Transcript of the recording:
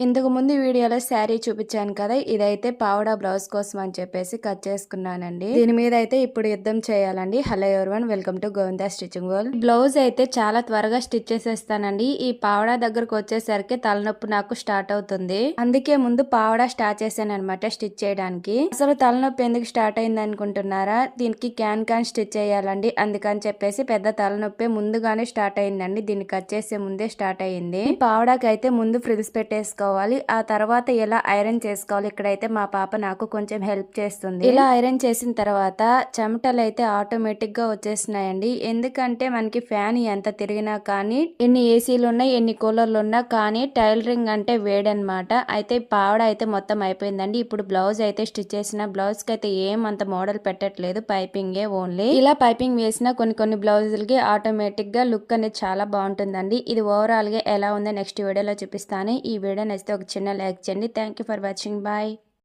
ఇంతకు ముందు వీడియోలో శారీ చూపించాను కదా, ఇదైతే పావడా బ్లౌజ్ కోసం అని చెప్పేసి కట్ చేసుకున్నానండి. దీని మీద అయితే ఇప్పుడు యుద్ధం చేయాలండి. Hello everyone, welcome to Govinda stitching world. Blouse అయితే చాలా త్వరగా స్టిచ్ చేసేస్తానండి. ఈ పావడా దగ్గరకు వచ్చేసరికి తలనొప్పి నాకు స్టార్ట్ అవుతుంది. అందుకే ముందు పావడా స్టార్ట్ చేశాను అనమాట స్టిచ్ చేయడానికి. అసలు తలనొప్పి ఎందుకు స్టార్ట్ అయింది అనుకుంటున్నారా? దీనికి క్యాన్ స్టిచ్ చేయాలండి. అందుకని చెప్పేసి పెద్ద తలనొప్పి ముందుగానే స్టార్ట్ అయిందండి. దీన్ని కట్ చేసే ముందే స్టార్ట్ అయ్యింది. ఈ పావడాకి అయితే ముందు ఫ్రిల్స్ పెట్టేసుకోవాలి. ఆ తర్వాత ఎలా ఐరన్ చేసుకోవాలి. ఇక్కడైతే మా పాప నాకు కొంచెం హెల్ప్ చేస్తుంది. ఇలా ఐరన్ చేసిన తర్వాత చెమటలు అయితే ఆటోమేటిక్ గా వచ్చేస్తున్నాయండి. ఎందుకంటే మనకి ఫ్యాన్ ఎంత తిరిగినా కానీ, ఎన్ని ఏసీలు ఉన్నాయి, ఎన్ని కూలర్లు ఉన్నా కానీ టైలరింగ్ అంటే వేడనమాట. అయితే పావడ అయితే మొత్తం అయిపోయిందండి. ఇప్పుడు బ్లౌజ్ అయితే స్టిచ్ చేసిన బ్లౌజ్ కి అయితే ఏమంత మోడల్ పెట్టట్లేదు, పైపింగే ఓన్లీ. ఇలా పైపింగ్ వేసిన కొన్ని బ్లౌజులకి ఆటోమేటిక్ గా లుక్ అనేది చాలా బాగుంటుందండి. ఇది ఓవరాల్ గా ఎలా ఉందో నెక్స్ట్ వీడియోలో చూపిస్తాను. ఈ వీడియో నచ్చితే ఒక చిన్న లైక్ చేయండి. Thank you for watching. Bye.